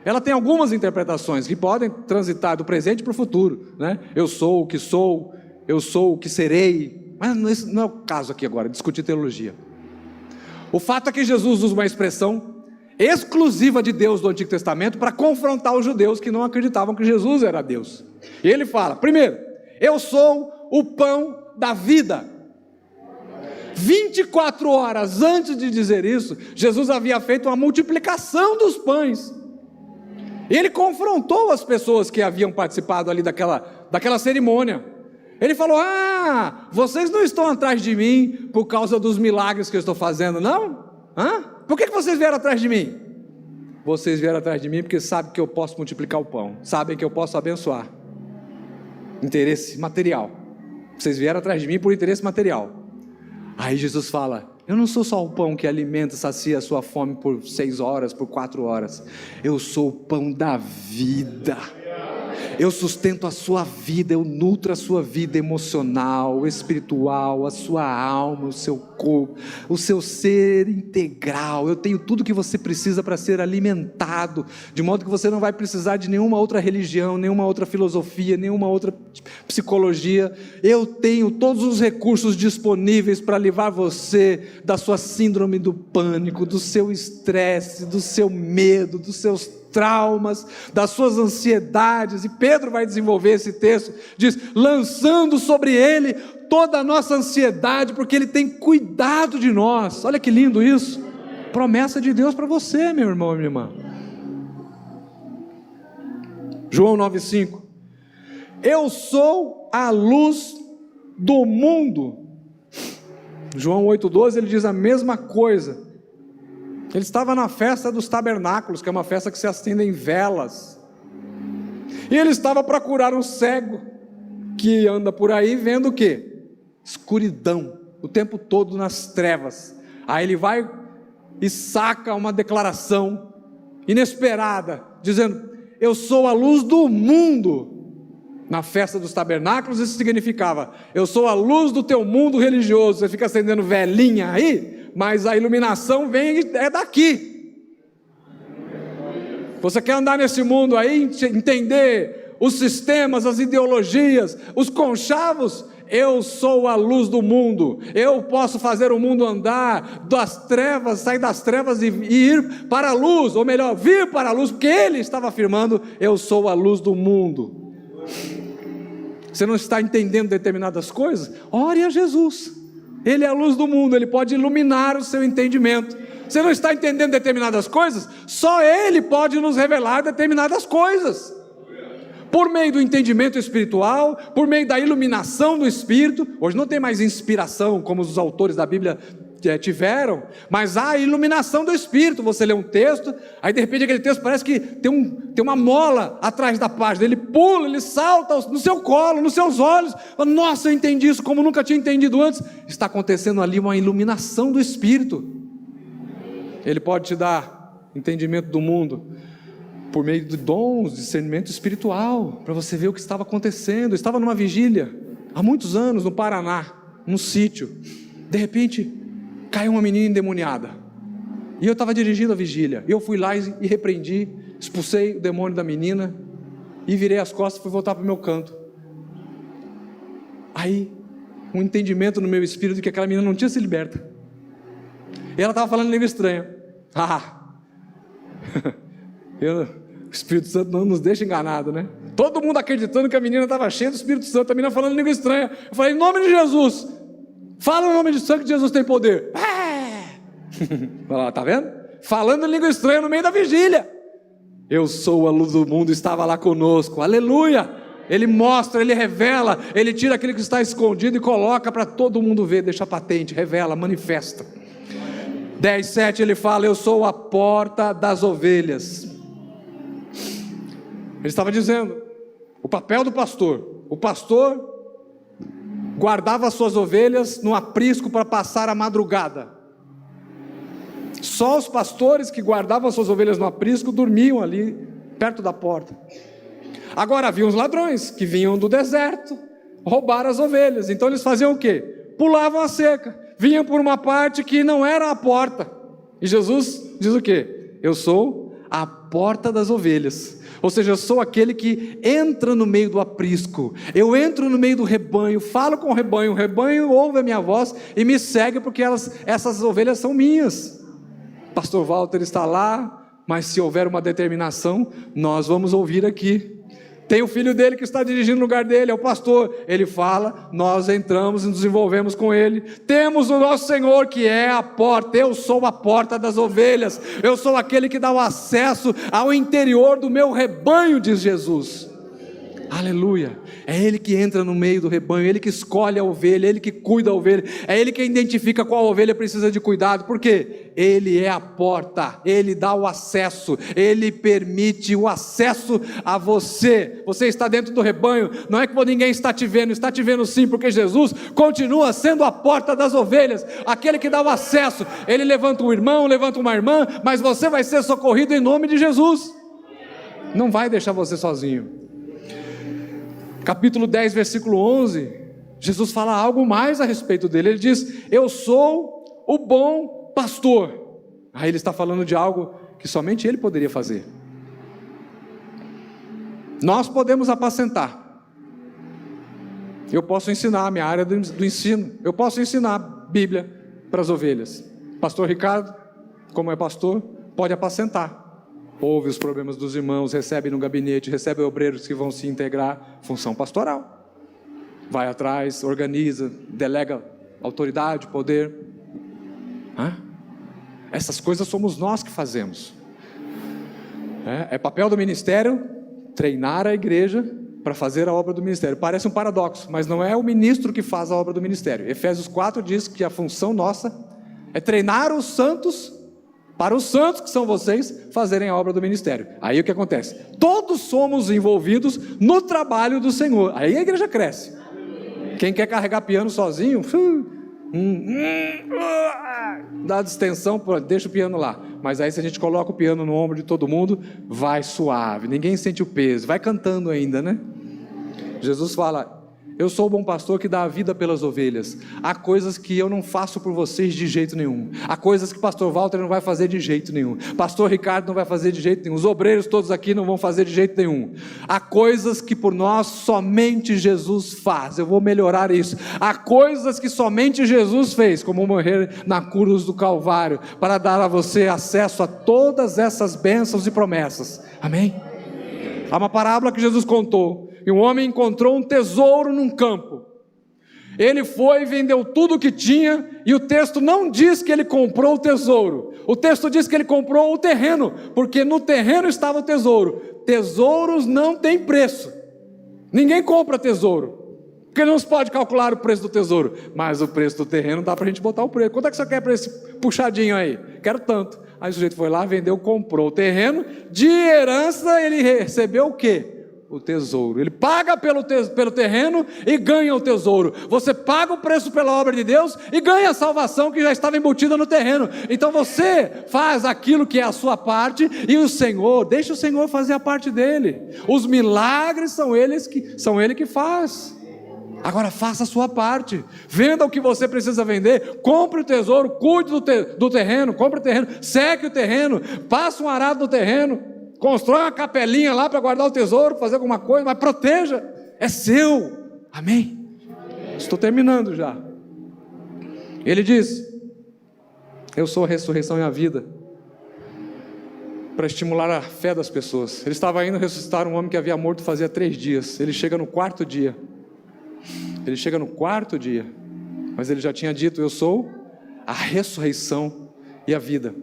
ela tem algumas interpretações que podem transitar do presente para o futuro, eu sou o que sou, eu sou o que serei, mas esse não é o caso aqui agora, discutir teologia. O fato é que Jesus usa uma expressão exclusiva de Deus do Antigo Testamento para confrontar os judeus que não acreditavam que Jesus era Deus. E ele fala, primeiro, eu sou o pão da vida. 24 horas antes de dizer isso, Jesus havia feito uma multiplicação dos pães. Ele confrontou as pessoas que haviam participado ali daquela cerimônia. Ele falou, vocês não estão atrás de mim por causa dos milagres que eu estou fazendo, não? Por que vocês vieram atrás de mim? Vocês vieram atrás de mim porque sabem que eu posso multiplicar o pão, sabem que eu posso abençoar. Interesse material. Vocês vieram atrás de mim por interesse material. Aí Jesus fala, eu não sou só o pão que alimenta, sacia a sua fome por 6 horas, por 4 horas. Eu sou o pão da vida. Eu sustento a sua vida, eu nutro a sua vida emocional, espiritual, a sua alma, o seu corpo, o seu ser integral. Eu tenho tudo que você precisa para ser alimentado, de modo que você não vai precisar de nenhuma outra religião, nenhuma outra filosofia, nenhuma outra psicologia. Eu tenho todos os recursos disponíveis para livrar você da sua síndrome do pânico, do seu estresse, do seu medo, dos seus traumas, das suas ansiedades. E Pedro vai desenvolver esse texto, diz, lançando sobre ele toda a nossa ansiedade, porque ele tem cuidado de nós. Olha que lindo isso, promessa de Deus para você, meu irmão e minha irmã. João 9,5, eu sou a luz do mundo. João 8,12, ele diz a mesma coisa. Ele estava na festa dos tabernáculos, que é uma festa que se acendem velas, e ele estava para curar um cego, que anda por aí vendo o quê? Escuridão o tempo todo nas trevas. Aí ele vai e saca uma declaração inesperada, dizendo: eu sou a luz do mundo. Na festa dos tabernáculos isso significava: eu sou a luz do teu mundo religioso. Você fica acendendo velinha aí, mas a iluminação é daqui. Você quer andar nesse mundo aí, entender os sistemas, as ideologias, os conchavos? Eu sou a luz do mundo. Eu posso fazer o mundo andar das trevas, sair das trevas e ir para a luz, ou melhor, vir para a luz, porque ele estava afirmando: eu sou a luz do mundo. Você não está entendendo determinadas coisas? Ore a Jesus. Ele é a luz do mundo, ele pode iluminar o seu entendimento. Você não está entendendo determinadas coisas? Só ele pode nos revelar determinadas coisas. Por meio do entendimento espiritual, por meio da iluminação do Espírito. Hoje não tem mais inspiração como os autores da Bíblia tiveram, mas há a iluminação do Espírito. Você lê um texto, aí de repente aquele texto parece que tem uma mola atrás da página, ele pula, ele salta no seu colo, nos seus olhos. Nossa, eu entendi isso como nunca tinha entendido antes. Está acontecendo ali uma iluminação do Espírito. Ele pode te dar entendimento do mundo por meio de dons, discernimento espiritual, para você ver o que estava acontecendo. Eu estava numa vigília há muitos anos no Paraná, num sítio. De repente caiu uma menina endemoniada, e eu estava dirigindo a vigília. Eu fui lá e repreendi, expulsei o demônio da menina, e virei as costas e fui voltar para o meu canto. Aí um entendimento no meu espírito de que aquela menina não tinha se liberta, e ela estava falando língua estranha. O Espírito Santo não nos deixa enganado, né? Todo mundo acreditando que a menina estava cheia do Espírito Santo, a menina falando língua estranha. Eu falei: em nome de Jesus, fala o nome de sangue, que Jesus tem poder. Olha lá, tá vendo? Falando língua estranha no meio da vigília. Eu sou a luz do mundo, estava lá conosco, aleluia. Ele mostra, ele revela, ele tira aquilo que está escondido e coloca para todo mundo ver, deixa patente, revela, manifesta. 10:7 ele fala: eu sou a porta das ovelhas. Ele estava dizendo o papel do pastor. O pastor guardava as suas ovelhas no aprisco para passar a madrugada. Só os pastores que guardavam as suas ovelhas no aprisco dormiam ali perto da porta. Agora havia uns ladrões que vinham do deserto roubar as ovelhas. Então eles faziam o quê? Pulavam a cerca, vinham por uma parte que não era a porta. E Jesus diz o quê? Eu sou a porta das ovelhas. Ou seja, eu sou aquele que entra no meio do aprisco. Eu entro no meio do rebanho, falo com o rebanho ouve a minha voz e me segue, porque essas ovelhas são minhas. Pastor Walter está lá, mas se houver uma determinação, nós vamos ouvir aqui. Tem o filho dele que está dirigindo no lugar dele, é o pastor. Ele fala, nós entramos e nos envolvemos com ele. Temos o nosso Senhor que é a porta. Eu sou a porta das ovelhas. Eu sou aquele que dá o acesso ao interior do meu rebanho, diz Jesus. Aleluia. É Ele que entra no meio do rebanho, Ele que escolhe a ovelha, Ele que cuida da ovelha, é Ele que identifica qual ovelha precisa de cuidado. Por quê? Ele é a porta, Ele dá o acesso, Ele permite o acesso a você. Você está dentro do rebanho, não é que ninguém está te vendo sim, porque Jesus continua sendo a porta das ovelhas, aquele que dá o acesso. Ele levanta um irmão, levanta uma irmã, mas você vai ser socorrido em nome de Jesus. Não vai deixar você sozinho. Capítulo 10, versículo 11, Jesus fala algo mais a respeito dele. Ele diz, eu sou o bom pastor. Aí ele está falando de algo que somente ele poderia fazer. Nós podemos apacentar. Eu posso ensinar a minha área do ensino. Eu posso ensinar a Bíblia para as ovelhas. Pastor Ricardo, como é pastor, pode apacentar. Ouve os problemas dos irmãos, recebe no gabinete, recebe obreiros que vão se integrar, função pastoral. Vai atrás, organiza, delega autoridade, poder. Essas coisas somos nós que fazemos. É papel do ministério treinar a igreja para fazer a obra do ministério. Parece um paradoxo, mas não é o ministro que faz a obra do ministério. Efésios 4 diz que a função nossa é treinar os santos, para os santos que são vocês, fazerem a obra do ministério. Aí o que acontece? Todos somos envolvidos no trabalho do Senhor. Aí a igreja cresce. Quem quer carregar piano sozinho, Dá distensão, deixa o piano lá. Mas aí se a gente coloca o piano no ombro de todo mundo, vai suave, ninguém sente o peso, vai cantando ainda, né? Jesus fala: eu sou o bom pastor que dá a vida pelas ovelhas. Há coisas que eu não faço por vocês de jeito nenhum. Há coisas que pastor Walter não vai fazer de jeito nenhum. Pastor Ricardo não vai fazer de jeito nenhum. Os obreiros todos aqui não vão fazer de jeito nenhum. Há coisas que por nós somente Jesus faz. Eu vou melhorar isso. Há coisas que somente Jesus fez, como morrer na cruz do Calvário, para dar a você acesso a todas essas bênçãos e promessas. Amém? Há uma parábola que Jesus contou. E um homem encontrou um tesouro num campo. Ele foi e vendeu tudo o que tinha, e o texto não diz que ele comprou o tesouro. O texto diz que ele comprou o terreno, porque no terreno estava o tesouro. Tesouros não têm preço. Ninguém compra tesouro, porque não se pode calcular o preço do tesouro. Mas o preço do terreno dá para a gente botar o preço. Quanto é que você quer para esse puxadinho aí? Quero tanto. Aí o sujeito foi lá, vendeu, comprou o terreno. De herança ele recebeu o quê? O tesouro. Ele paga pelo terreno e ganha o tesouro. Você paga o preço pela obra de Deus e ganha a salvação que já estava embutida no terreno. Então você faz aquilo que é a sua parte, e o Senhor, deixa o Senhor fazer a parte dele. Os milagres são ele que faz. Agora faça a sua parte. Venda o que você precisa vender. Compre o tesouro, cuide do terreno. Compre o terreno, seque o terreno, passa um arado no terreno, constrói uma capelinha lá para guardar o tesouro, fazer alguma coisa, mas proteja, é seu. Amém? Estou terminando já. Ele diz: eu sou a ressurreição e a vida, para estimular a fé das pessoas. Ele estava indo ressuscitar um homem que havia morto fazia 3 dias. Ele chega no 4º dia. Mas ele já tinha dito: eu sou a ressurreição e a vida.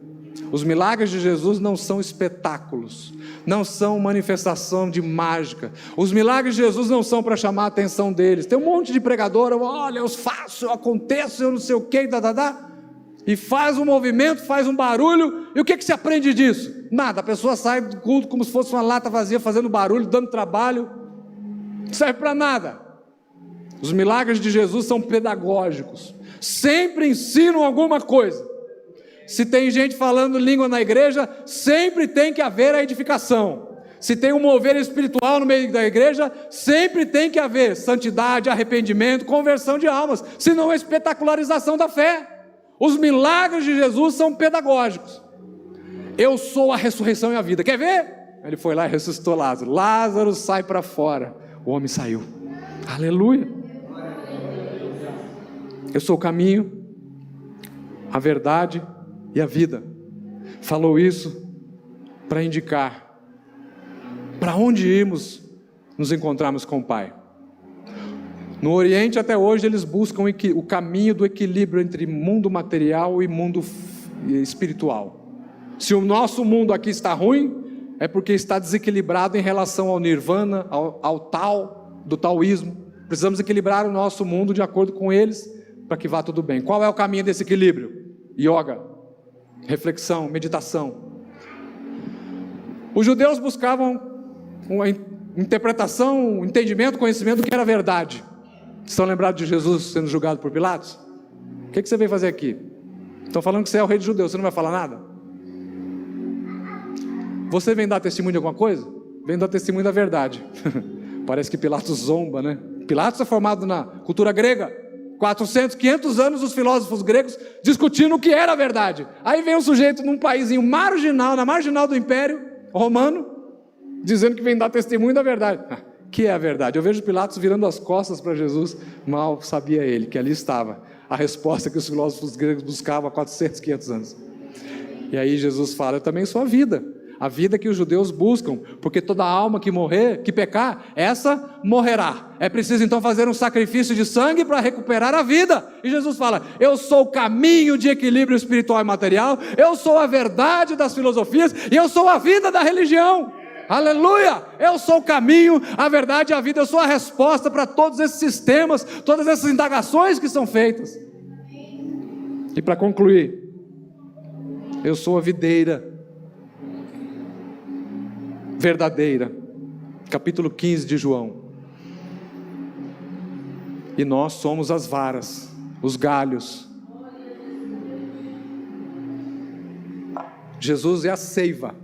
Os milagres de Jesus não são espetáculos, não são manifestação de mágica. Os milagres de Jesus não são para chamar a atenção deles. Tem um monte de pregador: olha, eu faço, eu aconteço, eu não sei o que, e faz um movimento, faz um barulho. E o que se aprende disso? Nada. A pessoa sai do culto como se fosse uma lata vazia, fazendo barulho, dando trabalho. Não serve para nada. Os milagres de Jesus são pedagógicos, sempre ensinam alguma coisa. Se tem gente falando língua na igreja, sempre tem que haver a edificação. Se tem um mover espiritual no meio da igreja, sempre tem que haver santidade, arrependimento, conversão de almas, senão a espetacularização da fé. Os milagres de Jesus são pedagógicos. Eu sou a ressurreição e a vida. Quer ver? Ele foi lá e ressuscitou Lázaro. Lázaro, sai para fora. O homem saiu. Aleluia. Eu sou o caminho, a verdade e a vida. Falou isso para indicar para onde irmos nos encontrarmos com o Pai. No Oriente até hoje eles buscam o caminho do equilíbrio entre mundo material e mundo espiritual. Se o nosso mundo aqui está ruim, é porque está desequilibrado em relação ao nirvana, ao tal, do taoísmo. Precisamos equilibrar o nosso mundo de acordo com eles, para que vá tudo bem. Qual é o caminho desse equilíbrio? Yoga, reflexão, meditação. Os judeus buscavam uma interpretação, um entendimento, conhecimento do que era verdade. Estão lembrados de Jesus sendo julgado por Pilatos? O que você veio fazer aqui? Estão falando que você é o rei dos judeus, você não vai falar nada? Você vem dar testemunho de alguma coisa? Vem dar testemunho da verdade. Parece que Pilatos zomba, né? Pilatos é formado na cultura grega. 400, 500 anos os filósofos gregos discutindo o que era a verdade. Aí vem um sujeito num paísinho marginal, na marginal do Império Romano, dizendo que vem dar testemunho da verdade. Que é a verdade? Eu vejo Pilatos virando as costas para Jesus. Mal sabia ele que ali estava a resposta que os filósofos gregos buscavam há 400, 500 anos. E aí Jesus fala: eu também sou a vida que os judeus buscam, porque toda alma que morrer, que pecar, essa morrerá. É preciso então fazer um sacrifício de sangue para recuperar a vida. E Jesus fala: eu sou o caminho de equilíbrio espiritual e material, eu sou a verdade das filosofias, e eu sou a vida da religião. Aleluia! Eu sou o caminho, a verdade e a vida. Eu sou a resposta para todos esses sistemas, todas essas indagações que são feitas. E para concluir, eu sou a videira verdadeira, capítulo 15 de João. E nós somos as varas, os galhos. Jesus é a seiva.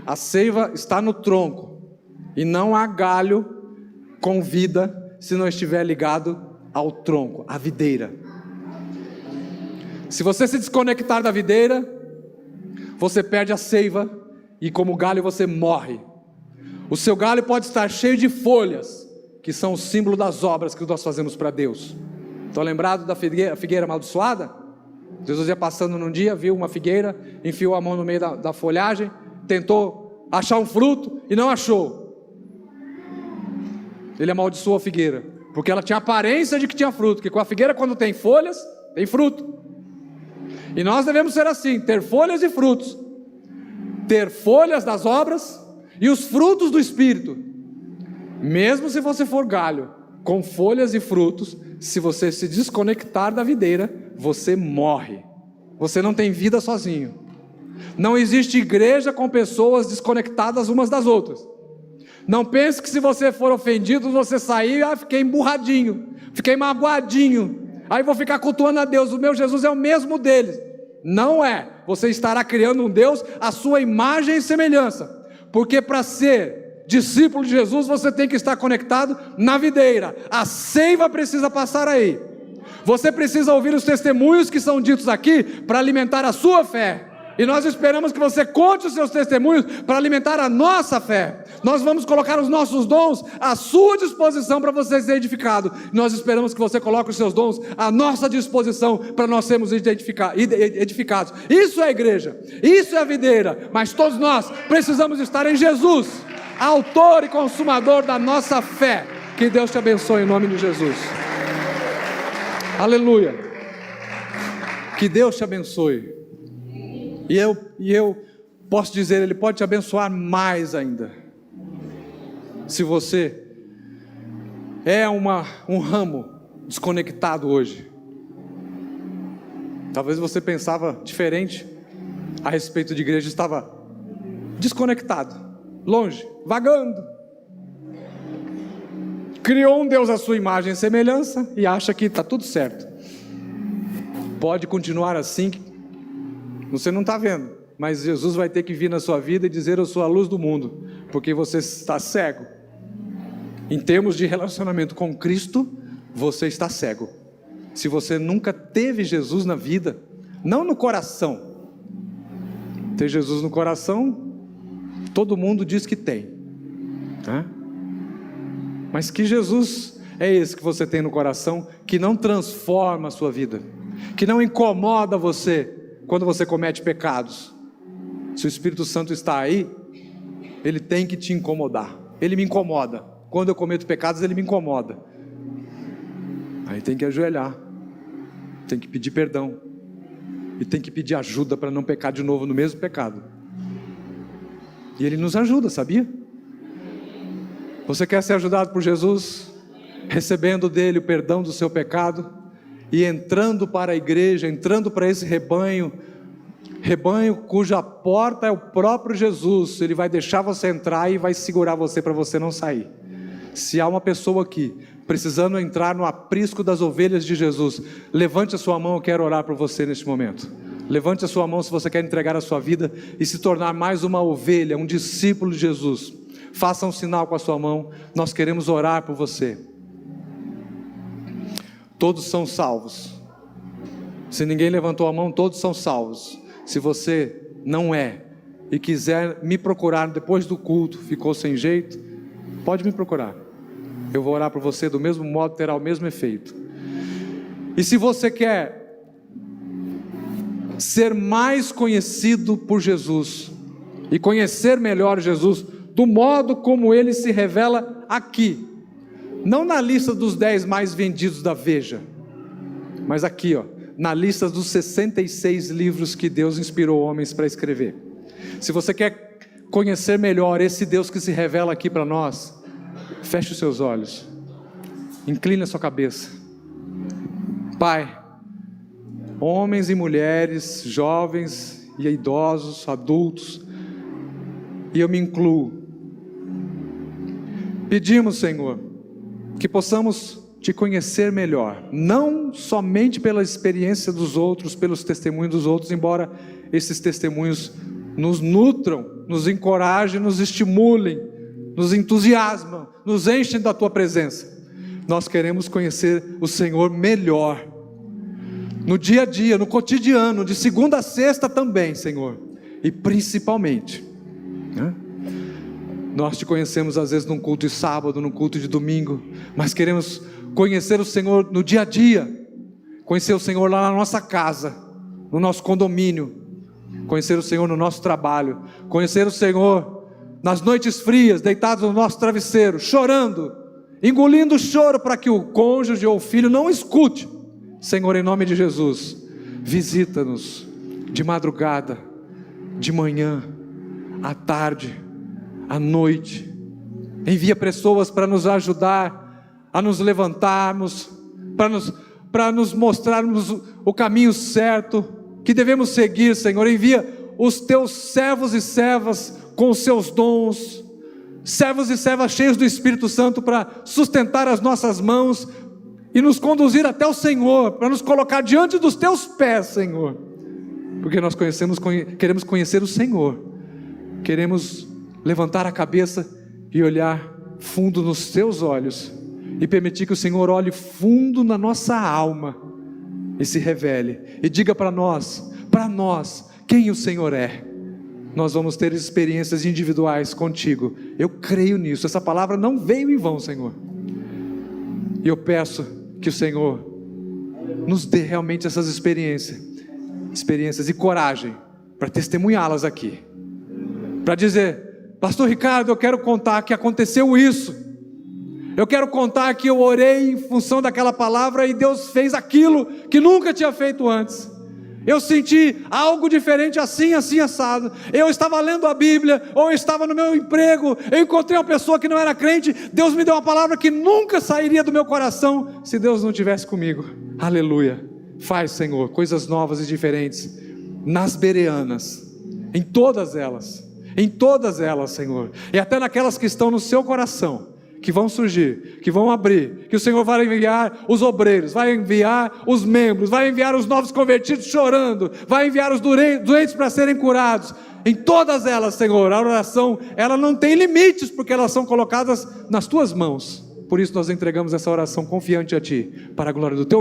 A seiva está no tronco, e não há galho com vida se não estiver ligado ao tronco, à videira. Se você se desconectar da videira, você perde a seiva, e como galho você morre. O seu galho pode estar cheio de folhas, que são o símbolo das obras que nós fazemos para Deus. Estão lembrados da figueira amaldiçoada? Jesus ia passando num dia, viu uma figueira, enfiou a mão no meio da folhagem, tentou achar um fruto e não achou. Ele amaldiçoou a figueira, porque ela tinha aparência de que tinha fruto, porque com a figueira, quando tem folhas, tem fruto. E nós devemos ser assim, ter folhas e frutos, ter folhas das obras e os frutos do Espírito. Mesmo se você for galho, com folhas e frutos, se você se desconectar da videira, você morre. Você não tem vida sozinho. Não existe igreja com pessoas desconectadas umas das outras. Não pense que se você for ofendido, você sair, fiquei emburradinho, fiquei magoadinho, aí vou ficar cultuando a Deus, o meu Jesus é o mesmo deles. Não é. Você estará criando um Deus à sua imagem e semelhança, porque para ser discípulo de Jesus, você tem que estar conectado na videira. A seiva precisa passar aí. Você precisa ouvir os testemunhos que são ditos aqui para alimentar a sua fé. E nós esperamos que você conte os seus testemunhos para alimentar a nossa fé. Nós vamos colocar os nossos dons à sua disposição para você ser edificado. Nós esperamos que você coloque os seus dons à nossa disposição para nós sermos edificados. Isso é a igreja, isso é a videira. Mas todos nós precisamos estar em Jesus, autor e consumador da nossa fé. Que Deus te abençoe em nome de Jesus. Aleluia. Que Deus te abençoe. E eu posso dizer, Ele pode te abençoar mais ainda. Se você é um ramo desconectado hoje. Talvez você pensava diferente a respeito de igreja, estava desconectado, longe, vagando. Criou um Deus à sua imagem e semelhança e acha que está tudo certo. Pode continuar assim. Você não está vendo, mas Jesus vai ter que vir na sua vida e dizer: eu sou a luz do mundo, porque você está cego. Em termos de relacionamento com Cristo, você está cego. Se você nunca teve Jesus na vida, não no coração. Ter Jesus no coração, todo mundo diz que tem, né? Mas que Jesus é esse que você tem no coração, que não transforma a sua vida, que não incomoda você quando você comete pecados? Se o Espírito Santo está aí, ele tem que te incomodar. Ele me incomoda. Quando eu cometo pecados, ele me incomoda. Aí tem que ajoelhar, tem que pedir perdão, e tem que pedir ajuda para não pecar de novo no mesmo pecado. E Ele nos ajuda, sabia? Você quer ser ajudado por Jesus? Recebendo dele o perdão do seu pecado e entrando para a igreja, entrando para esse rebanho cuja porta é o próprio Jesus. Ele vai deixar você entrar e vai segurar você para você não sair. Se há uma pessoa aqui precisando entrar no aprisco das ovelhas de Jesus, levante a sua mão, eu quero orar por você neste momento. Levante a sua mão se você quer entregar a sua vida e se tornar mais uma ovelha, um discípulo de Jesus. Faça um sinal com a sua mão, nós queremos orar por você. Todos são salvos. Se ninguém levantou a mão, todos são salvos. Se você não é e quiser me procurar depois do culto, ficou sem jeito, pode me procurar. Eu vou orar por você do mesmo modo, terá o mesmo efeito. E se você quer ser mais conhecido por Jesus e conhecer melhor Jesus, do modo como Ele se revela aqui, não na lista dos 10 mais vendidos da Veja, mas aqui, na lista dos 66 livros que Deus inspirou homens para escrever. Se você quer conhecer melhor esse Deus que se revela aqui para nós, feche os seus olhos, incline a sua cabeça. Pai, homens e mulheres, jovens e idosos, adultos, e eu me incluo, pedimos, Senhor, que possamos te conhecer melhor, não somente pela experiência dos outros, pelos testemunhos dos outros, embora esses testemunhos nos nutram, nos encorajem, nos estimulem, nos entusiasmam, nos enchem da tua presença. Nós queremos conhecer o Senhor melhor, no dia a dia, no cotidiano, de segunda a sexta também, Senhor, e principalmente, né? Nós te conhecemos às vezes num culto de sábado, num culto de domingo, mas queremos conhecer o Senhor no dia a dia, conhecer o Senhor lá na nossa casa, no nosso condomínio, conhecer o Senhor no nosso trabalho, conhecer o Senhor nas noites frias, deitados no nosso travesseiro, chorando, engolindo o choro para que o cônjuge ou o filho não escute. Senhor, em nome de Jesus, visita-nos de madrugada, de manhã, à tarde, à noite. Envia pessoas para nos ajudar a nos levantarmos, para nos mostrarmos o caminho certo que devemos seguir, Senhor. Envia os teus servos e servas com os seus dons, servos e servas cheios do Espírito Santo para sustentar as nossas mãos e nos conduzir até o Senhor, para nos colocar diante dos teus pés, Senhor, porque nós queremos conhecer o Senhor, queremos levantar a cabeça e olhar fundo nos teus olhos, e permitir que o Senhor olhe fundo na nossa alma, e se revele, e diga para nós, quem o Senhor é. Nós vamos ter experiências individuais contigo, eu creio nisso, essa palavra não veio em vão, Senhor, e eu peço que o Senhor nos dê realmente essas experiências e coragem, para testemunhá-las aqui, para dizer: pastor Ricardo, eu quero contar que aconteceu isso, eu quero contar que eu orei em função daquela palavra e Deus fez aquilo que nunca tinha feito antes, eu senti algo diferente assim, assim, assado, eu estava lendo a Bíblia, ou eu estava no meu emprego, eu encontrei uma pessoa que não era crente, Deus me deu uma palavra que nunca sairia do meu coração, se Deus não estivesse comigo. Aleluia. Faz, Senhor, coisas novas e diferentes, nas bereanas, em todas elas, Senhor, e até naquelas que estão no seu coração, que vão surgir, que vão abrir, que o Senhor vai enviar os obreiros, vai enviar os membros, vai enviar os novos convertidos chorando, vai enviar os doentes para serem curados. Em todas elas, Senhor, a oração, ela não tem limites, porque elas são colocadas nas tuas mãos. Por isso nós entregamos essa oração confiante a Ti, para a glória do Teu